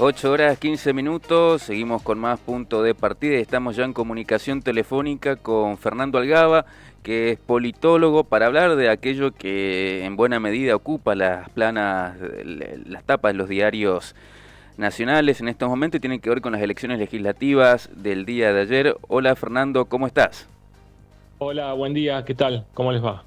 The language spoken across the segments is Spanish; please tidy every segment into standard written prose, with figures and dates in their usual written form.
8 horas 15 minutos, seguimos con más punto de partida y estamos ya en comunicación telefónica con Fernando Algaba, que es politólogo, para hablar de aquello que en buena medida ocupa las planas, las tapas de los diarios nacionales en estos momentos y tiene que ver con las elecciones legislativas del día de ayer. Hola Fernando, ¿cómo estás? Hola, buen día, ¿qué tal? ¿Cómo les va?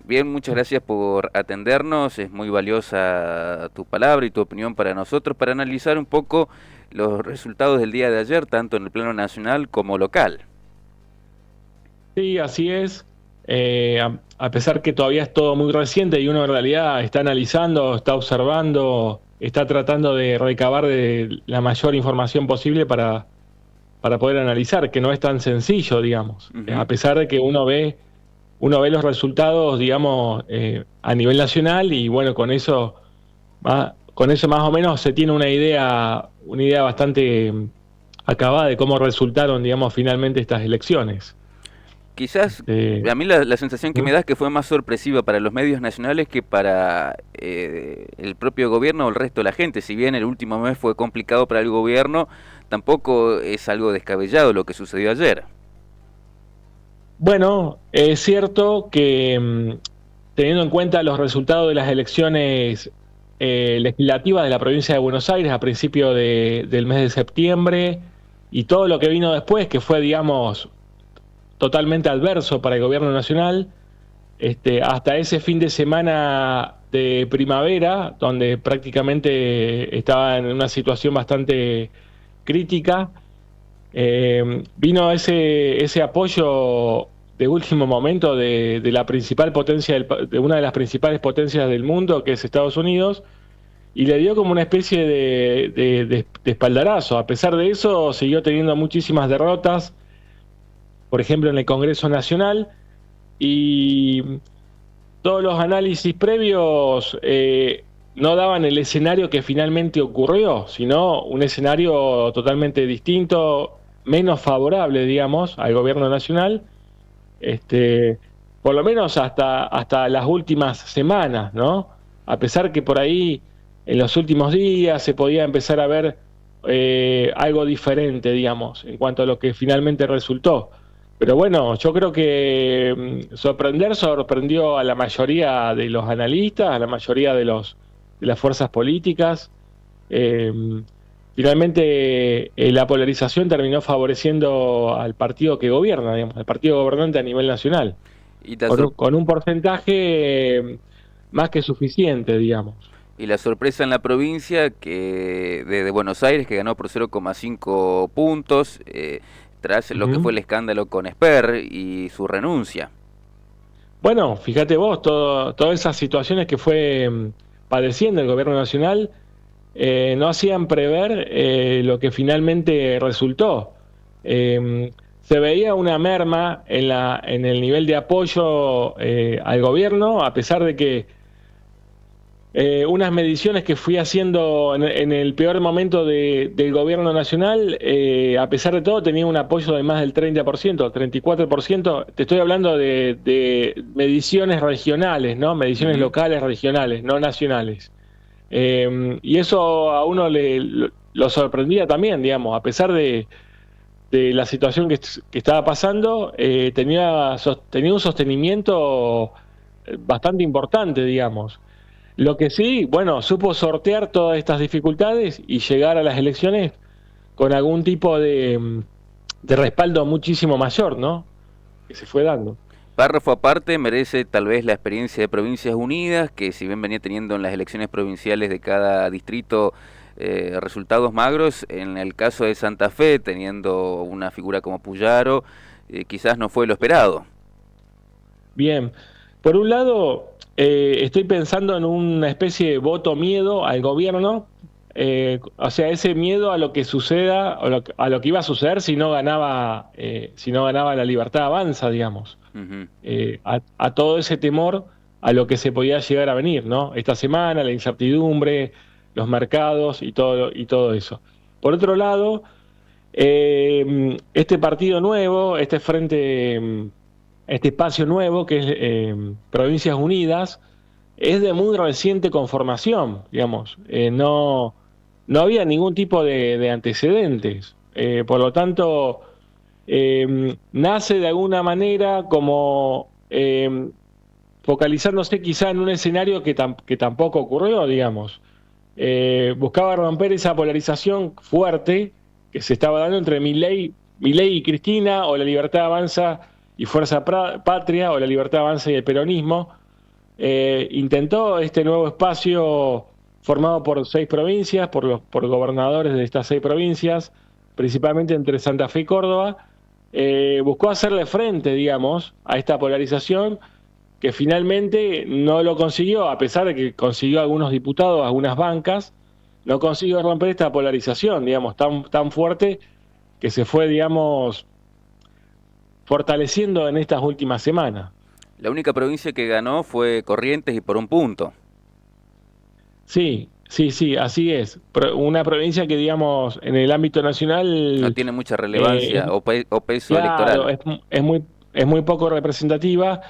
Bien, muchas gracias por atendernos, es muy valiosa tu palabra y tu opinión para nosotros para analizar un poco los resultados del día de ayer, tanto en el plano nacional como local. Sí, así es. A pesar que todavía es todo muy reciente y uno en realidad está analizando, está observando, está tratando de recabar de la mayor información posible para poder analizar, que no es tan sencillo, digamos. A Ujú. pesar de que uno ve los resultados, digamos, a nivel nacional y bueno, con eso más o menos se tiene una idea bastante acabada de cómo resultaron, digamos, finalmente estas elecciones. Quizás Este, a mí la sensación que me ¿Mm? da es que fue más sorpresiva para los medios nacionales que para el propio gobierno o el resto de la gente. Si bien el último mes fue complicado para el gobierno, tampoco es algo descabellado lo que sucedió ayer. Bueno, es cierto que teniendo en cuenta los resultados de las elecciones legislativas de la provincia de Buenos Aires a principio del mes de septiembre y todo lo que vino después, que fue, digamos, totalmente adverso para el gobierno nacional, hasta ese fin de semana de primavera, donde prácticamente estaba en una situación bastante crítica, vino ese apoyo de último momento de la principal potencia, de una de las principales potencias del mundo, que es Estados Unidos, y le dio como una especie de espaldarazo. A pesar de eso, siguió teniendo muchísimas derrotas, por ejemplo, en el Congreso Nacional, y todos los análisis previos no daban el escenario que finalmente ocurrió, sino un escenario totalmente distinto, menos favorable, digamos, al gobierno nacional, este, por lo menos hasta las últimas semanas, ¿no? A pesar que por ahí en los últimos días se podía empezar a ver algo diferente, digamos, en cuanto a lo que finalmente resultó. Pero bueno, yo creo que sorprendió a la mayoría de los analistas, a la mayoría de las fuerzas políticas. Eh, Finalmente, la polarización terminó favoreciendo al partido que gobierna, digamos, al partido gobernante a nivel nacional, Y la, con sor- un porcentaje más que suficiente, digamos. y la sorpresa en la provincia que de Buenos Aires, que ganó por 0,5 puntos, tras lo que fue Ujú. el escándalo con Esper y su renuncia. Bueno, fíjate vos, todas esas situaciones que fue padeciendo el gobierno nacional no hacían prever lo que finalmente resultó. Se veía una merma en el nivel de apoyo al gobierno, a pesar de que unas mediciones que fui haciendo en el peor momento del gobierno nacional, a pesar de todo, tenía un apoyo de más del 30%, 34%. Te estoy hablando de mediciones regionales, ¿no? Mediciones Ujú. locales, regionales, no nacionales. Y eso a uno lo sorprendía también, digamos, a pesar de la situación que estaba pasando, tenía un sostenimiento bastante importante, digamos. Lo que sí, bueno, supo sortear todas estas dificultades y llegar a las elecciones con algún tipo de respaldo muchísimo mayor, ¿no? Que se fue dando. Párrafo aparte, merece tal vez la experiencia de Provincias Unidas, que si bien venía teniendo en las elecciones provinciales de cada distrito resultados magros, en el caso de Santa Fe, teniendo una figura como Puyaro, quizás no fue lo esperado. Bien, por un lado, estoy pensando en una especie de voto miedo al gobierno, o sea, ese miedo a lo que suceda, a lo que iba a suceder si no ganaba la libertad avanza, digamos. Ujú. A todo ese temor a lo que se podía llegar a venir, ¿no? Esta semana, la incertidumbre, los mercados y todo eso. Por otro lado, este partido nuevo, este espacio nuevo que es Provincias Unidas, es de muy reciente conformación, digamos. No, no había ningún tipo de antecedentes. Por lo tanto, nace de alguna manera como focalizándose quizá en un escenario que tampoco ocurrió, digamos. Buscaba romper esa polarización fuerte que se estaba dando entre Milei y Cristina, o la Libertad Avanza y Fuerza Patria, o la Libertad Avanza y el peronismo. Intentó este nuevo espacio formado por 6 provincias, por gobernadores de estas 6 provincias, principalmente entre Santa Fe y Córdoba. Buscó hacerle frente, digamos, a esta polarización, que finalmente no lo consiguió, a pesar de que consiguió algunos diputados, algunas bancas. No consiguió romper esta polarización, digamos, tan fuerte, que se fue, digamos, fortaleciendo en estas últimas semanas. La única provincia que ganó fue Corrientes y por un punto. Sí, sí, sí, así es. Una provincia que, digamos, en el ámbito No nacional, tiene mucha es, relevancia o peso claro, electoral. es muy poco representativa.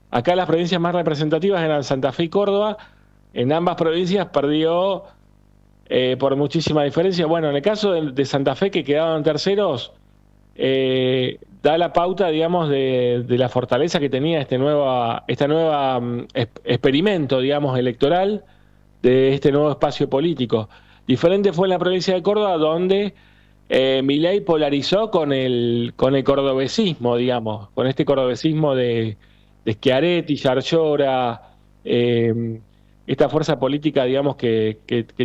Acá las provincias más representativas eran Santa Fe y Córdoba. En ambas provincias perdió por muchísima diferencia. Bueno, en el caso de Santa Fe, que quedaron terceros, da la pauta, digamos, de la fortaleza que tenía esta nueva experimento, digamos, electoral, de este nuevo espacio político. Diferente fue en la provincia de Córdoba, donde Milei polarizó con el cordobesismo, digamos, con este cordobesismo de Schiaretti, Yarlora, esta fuerza política, digamos, que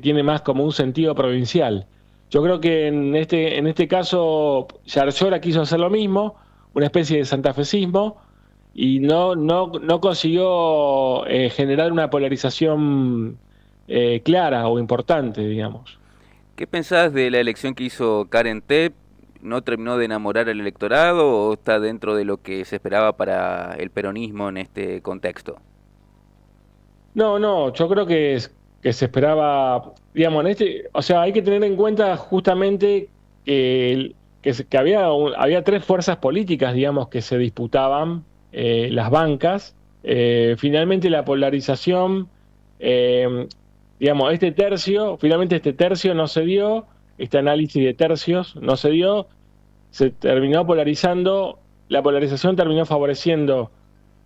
tiene más como un sentido provincial. Yo creo que en este caso Yarlora quiso hacer lo mismo, una especie de santafesismo, y no consiguió generar una polarización clara o importante, digamos. ¿Qué pensás de la elección que hizo Karen Tepp? ¿No terminó de enamorar al electorado o está dentro de lo que se esperaba para el peronismo en este contexto? No, no, yo creo que se esperaba, digamos, o sea, hay que tener en cuenta justamente que había 3 fuerzas políticas, digamos, que se disputaban las bancas. Finalmente la polarización, eh, digamos, finalmente este tercio no se dio, este análisis de tercios no se dio, se terminó polarizando, la polarización terminó favoreciendo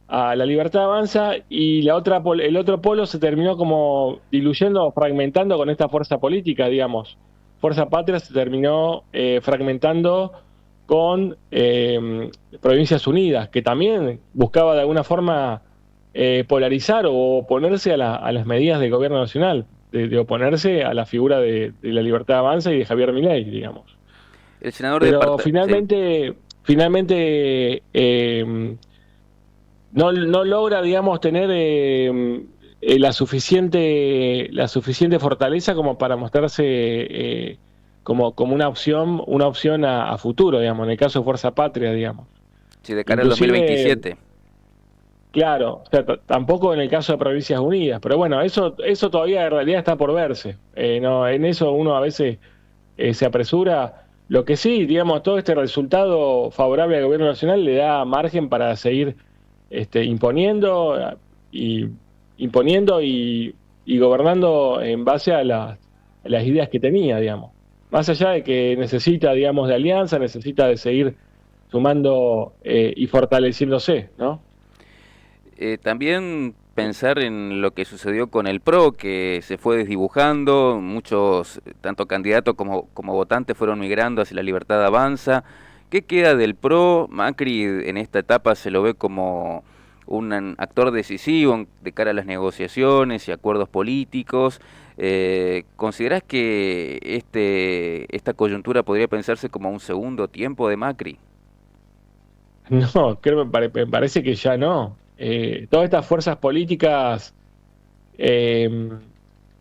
a la Libertad Avanza, y el otro polo se terminó como diluyendo o fragmentando con esta fuerza política, digamos. Fuerza Patria se terminó fragmentando con Provincias Unidas, que también buscaba de alguna forma polarizar o oponerse a las medidas del gobierno nacional, de oponerse a la figura de la Libertad Avanza y de Javier Milei, digamos. El senador de Pero sí. finalmente no logra, digamos, tener la suficiente fortaleza como para mostrarse como una opción a futuro, digamos, en el caso de Fuerza Patria, digamos. Sí, de cara al Inclusive, 2027. claro, o sea, tampoco en el caso de Provincias Unidas, pero bueno, eso todavía en realidad está por verse. No, en eso uno a veces se apresura. Lo que sí, digamos, todo este resultado favorable al gobierno nacional le da margen para seguir imponiendo y imponiendo y gobernando en base a las ideas que tenía, digamos. Más allá de que necesita, digamos, de alianza, necesita de seguir sumando y fortaleciéndose, ¿no? También pensar en lo que sucedió con el PRO, que se fue desdibujando, muchos, tanto candidatos como votantes, fueron migrando hacia la Libertad Avanza. ¿Qué queda del PRO? Macri en esta etapa se lo ve como un actor decisivo de cara a las negociaciones y acuerdos políticos. ¿Considerás que esta coyuntura podría pensarse como un segundo tiempo de Macri? No, me parece que ya no. Todas estas fuerzas políticas, eh,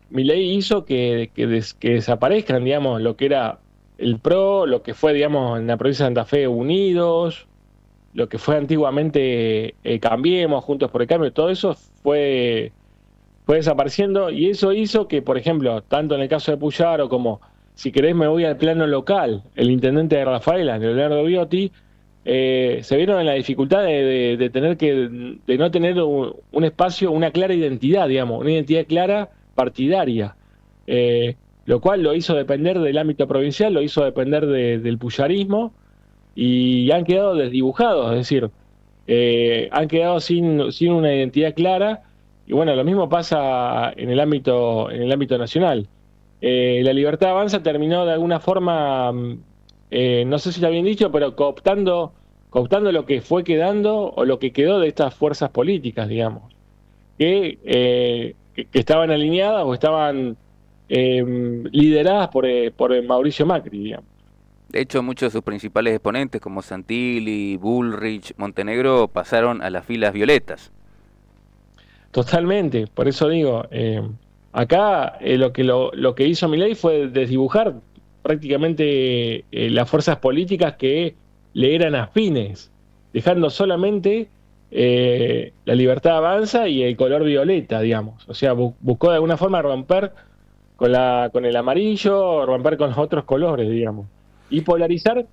Milei hizo que desaparezcan, digamos, lo que era el PRO, lo que fue, digamos, en la provincia de Santa Fe Unidos, lo que fue antiguamente Cambiemos, Juntos por el Cambio, todo eso fue desapareciendo, y eso hizo que, por ejemplo, tanto en el caso de Puyaro como, si querés me voy al plano local, el intendente de Rafaela, Leonardo Biotti, se vieron en la dificultad de tener de no tener un espacio, una clara identidad, digamos, una identidad clara partidaria. lo cual lo hizo depender del ámbito provincial, lo hizo depender del puyarismo, y han quedado desdibujados, es decir, han quedado sin una identidad clara, y bueno, lo mismo pasa en el ámbito nacional. La Libertad Avanza terminó de alguna forma, no sé si lo habían dicho, pero cooptando lo que fue quedando o lo que quedó de estas fuerzas políticas, digamos, que estaban alineadas o estaban lideradas por Mauricio Macri, digamos. De hecho, muchos de sus principales exponentes, como Santilli, Bullrich, Montenegro, pasaron a las filas violetas. Totalmente, por eso digo, acá lo que hizo Milei fue desdibujar prácticamente las fuerzas políticas que le eran afines, dejando solamente la Libertad Avanza y el color violeta, digamos. O sea, buscó de alguna forma romper con el amarillo, romper con los otros colores, digamos. Y polarizar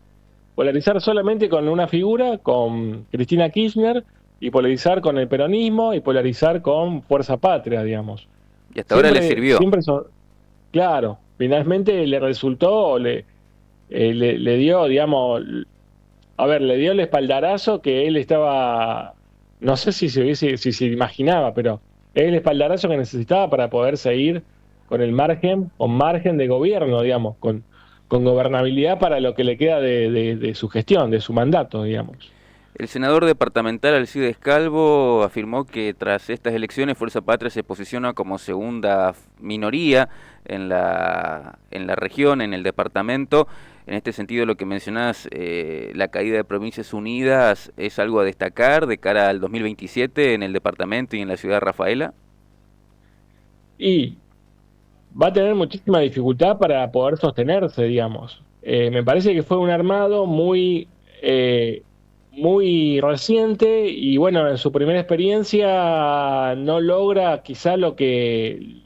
solamente con una figura, con Cristina Kirchner, y polarizar con el peronismo, y polarizar con Fuerza Patria, digamos. Y hasta ahora le sirvió. Siempre claro, finalmente le resultó, le dio, digamos, a ver, le dio el espaldarazo que él estaba, no sé si se imaginaba, pero el espaldarazo que necesitaba para poder seguir con margen de gobierno, digamos, con gobernabilidad para lo que le queda de su gestión, de su mandato, digamos. El senador departamental Alcides Calvo afirmó que tras estas elecciones Fuerza Patria se posiciona como segunda minoría en la región, en el departamento. En este sentido, lo que mencionás, la caída de Provincias Unidas, ¿es algo a destacar de cara al 2027 en el departamento y en la ciudad de Rafaela? Y va a tener muchísima dificultad para poder sostenerse, digamos. Me parece que fue un armado muy reciente y bueno, en su primera experiencia no logra quizá lo que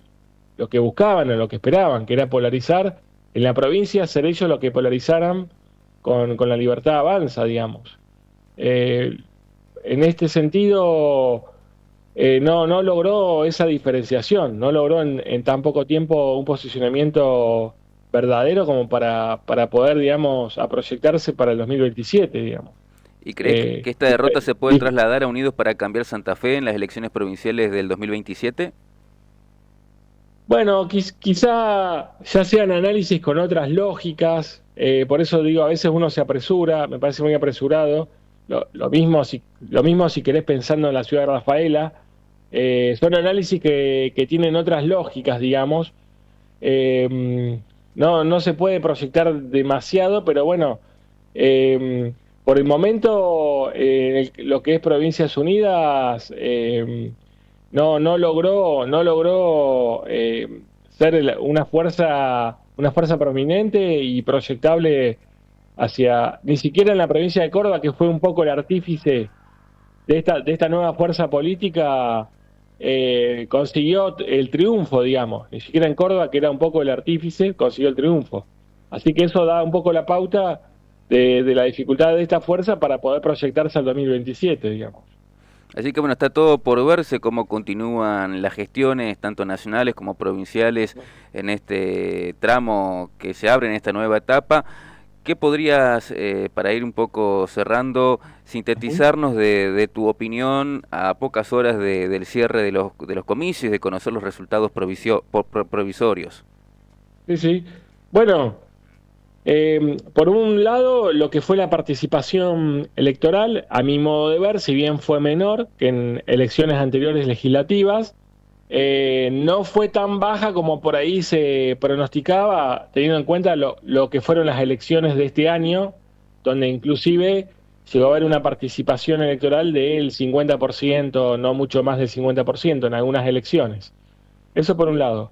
buscaban o lo que esperaban, que era polarizar en la provincia, ser ellos los que polarizaran con la Libertad Avanza, digamos. Eh, en este sentido, no logró esa diferenciación, no logró en tan poco tiempo un posicionamiento verdadero como para poder, digamos, a proyectarse para el 2027, digamos. ¿Y cree Eh, que esta derrota se puede trasladar a Unidos para Cambiar Santa Fe en las elecciones provinciales del 2027? bueno, quizá ya sean análisis con otras lógicas, por eso digo, a veces uno se apresura, me parece muy apresurado. Lo mismo si querés pensando en la ciudad de Rafaela, son análisis que tienen otras lógicas, digamos. No se puede proyectar demasiado, pero bueno, por el momento, lo que es Provincias Unidas, no logró ser una fuerza prominente y proyectable hacia, ni siquiera en la provincia de Córdoba, que fue un poco el artífice de esta nueva fuerza política, consiguió el triunfo, digamos. Ni siquiera en Córdoba, que era un poco el artífice, consiguió el triunfo. Así que eso da un poco la pauta de la dificultad de esta fuerza para poder proyectarse al 2027, digamos. Así que bueno, está todo por verse cómo continúan las gestiones, tanto nacionales como provinciales, en este tramo que se abre en esta nueva etapa. ¿Qué podrías, para ir un poco cerrando, sintetizarnos de tu opinión a pocas horas del cierre de los comicios y de conocer los resultados provisorios? Sí, sí. Bueno, por un lado, lo que fue la participación electoral, a mi modo de ver, si bien fue menor que en elecciones anteriores legislativas, no fue tan baja como por ahí se pronosticaba, teniendo en cuenta lo que fueron las elecciones de este año, donde inclusive llegó a haber una participación electoral del 50%, no mucho más del 50% en algunas elecciones. Eso por un lado.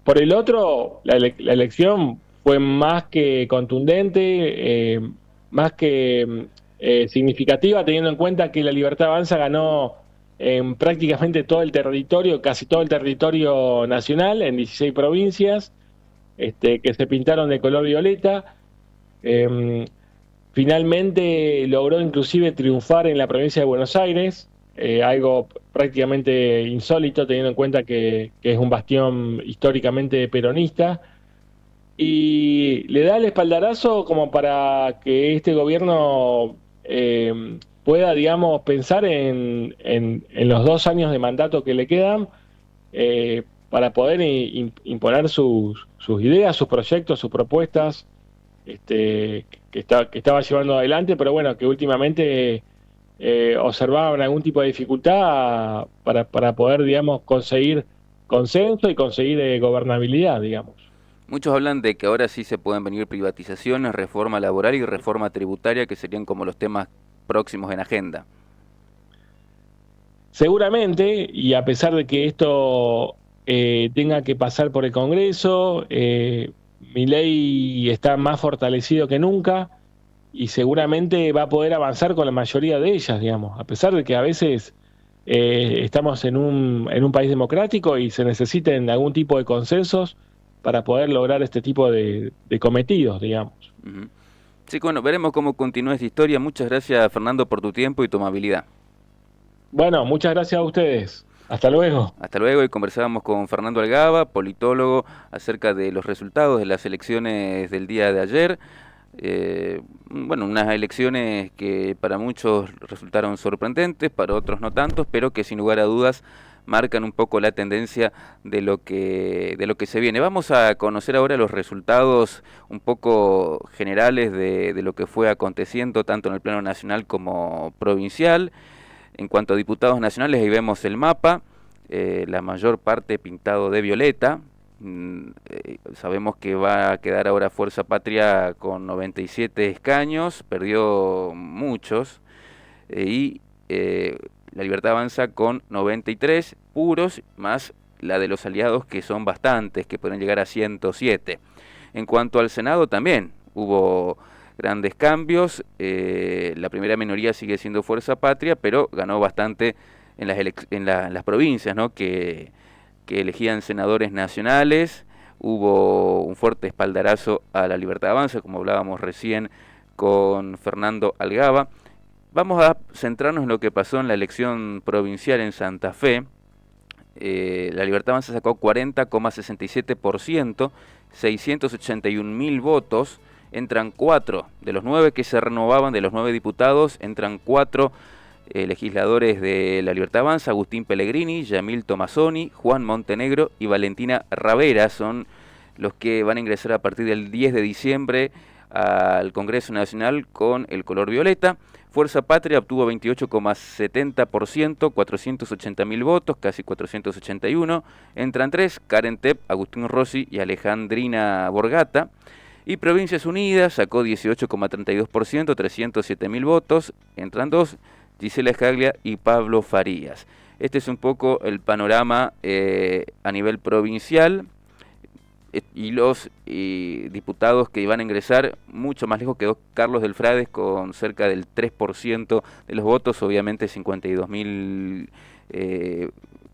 Por el otro, la elección fue más que contundente, más que significativa, teniendo en cuenta que la Libertad Avanza ganó en prácticamente todo el territorio, casi todo el territorio nacional, en 16 provincias, que se pintaron de color violeta. Eh, Finalmente logró inclusive triunfar en la provincia de Buenos Aires, algo prácticamente insólito, teniendo en cuenta que es un bastión históricamente peronista, y le da el espaldarazo como para que este gobierno pueda, digamos, pensar en los 2 años de mandato que le quedan, para poder imponer sus ideas, sus proyectos, sus propuestas, que estaba llevando adelante, pero bueno, que últimamente observaban algún tipo de dificultad para poder, digamos, conseguir consenso y conseguir gobernabilidad, digamos. Muchos hablan de que ahora sí se pueden venir privatizaciones, reforma laboral y reforma tributaria, que serían como los temas próximos en agenda. Seguramente, y a pesar de que esto tenga que pasar por el Congreso, Milei está más fortalecido que nunca y seguramente va a poder avanzar con la mayoría de ellas, digamos, a pesar de que a veces estamos en un país democrático y se necesiten algún tipo de consensos para poder lograr este tipo de cometidos, digamos. Ujú. Sí, bueno, veremos cómo continúa esta historia. Muchas gracias, Fernando, por tu tiempo y tu amabilidad. Bueno, muchas gracias a ustedes. Hasta luego. Hasta luego, y conversábamos con Fernando Algaba, politólogo, acerca de los resultados de las elecciones del día de ayer. Bueno, unas elecciones que para muchos resultaron sorprendentes, para otros no tantos, pero que sin lugar a dudas marcan un poco la tendencia de lo que se viene. Vamos a conocer ahora los resultados un poco generales de lo que fue aconteciendo tanto en el plano nacional como provincial. En cuanto a diputados nacionales, ahí vemos el mapa, la mayor parte pintado de violeta. Sabemos que va a quedar ahora Fuerza Patria con 97 escaños, perdió muchos, y La Libertad Avanza con 93 puros, más la de los aliados, que son bastantes, que pueden llegar a 107. En cuanto al Senado también hubo grandes cambios. La primera minoría sigue siendo Fuerza Patria, pero ganó bastante en las provincias, ¿no? que elegían senadores nacionales. Hubo un fuerte espaldarazo a La Libertad Avanza, como hablábamos recién con Fernando Algaba. Vamos a centrarnos en lo que pasó en la elección provincial en Santa Fe. La Libertad Avanza sacó 40,67%, 681.000 votos. Entran 4 de los 9 que se renovaban, de los 9 diputados, entran 4 legisladores de La Libertad Avanza: Agustín Pellegrini, Yamil Tomazoni, Juan Montenegro y Valentina Ravera. Son los que van a ingresar a partir del 10 de diciembre al Congreso Nacional con el color violeta. Fuerza Patria obtuvo 28,70%, 480.000 votos, casi 481. Entran 3, Karen Tepp, Agustín Rossi y Alejandrina Borgata. Y Provincias Unidas sacó 18,32%, 307.000 votos. Entran 2, Gisela Escaglia y Pablo Farías. Este es un poco el panorama a nivel provincial. Y los diputados que iban a ingresar, mucho más lejos quedó Carlos del Frades con cerca del 3% de los votos, obviamente 52.000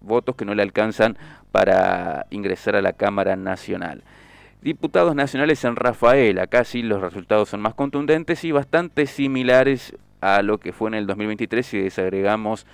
votos que no le alcanzan para ingresar a la Cámara Nacional. Diputados nacionales en Rafael, acá sí los resultados son más contundentes y bastante similares a lo que fue en el 2023 si desagregamos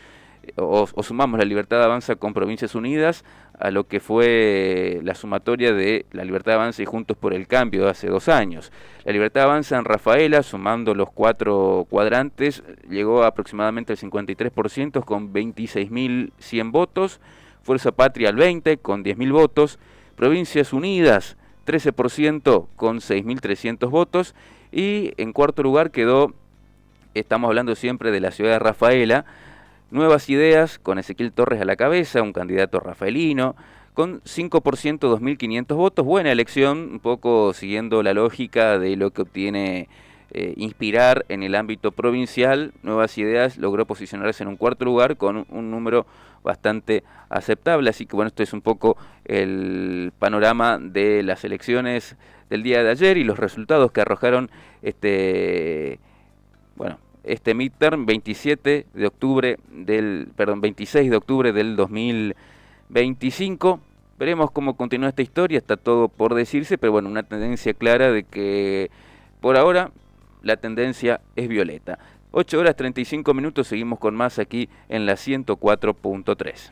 o sumamos La Libertad Avanza con Provincias Unidas a lo que fue la sumatoria de La Libertad Avanza y Juntos por el Cambio de hace 2 años. La Libertad Avanza en Rafaela, sumando los 4 cuadrantes, llegó a aproximadamente al 53% con 26.100 votos. Fuerza Patria al 20% con 10.000 votos. Provincias Unidas 13% con 6.300 votos. Y en cuarto lugar quedó, estamos hablando siempre de la ciudad de Rafaela, Nuevas Ideas, con Ezequiel Torres a la cabeza, un candidato rafaelino, con 5%, 2.500 votos. Buena elección, un poco siguiendo la lógica de lo que obtiene Inspirar en el ámbito provincial. Nuevas Ideas logró posicionarse en un cuarto lugar con un número bastante aceptable. Así que bueno, esto es un poco el panorama de las elecciones del día de ayer y los resultados que arrojaron este midterm 26 de octubre del 2025. Veremos cómo continúa esta historia, está todo por decirse, pero bueno, una tendencia clara de que por ahora la tendencia es violeta. 8 horas 35 minutos, seguimos con más aquí en la 104.3.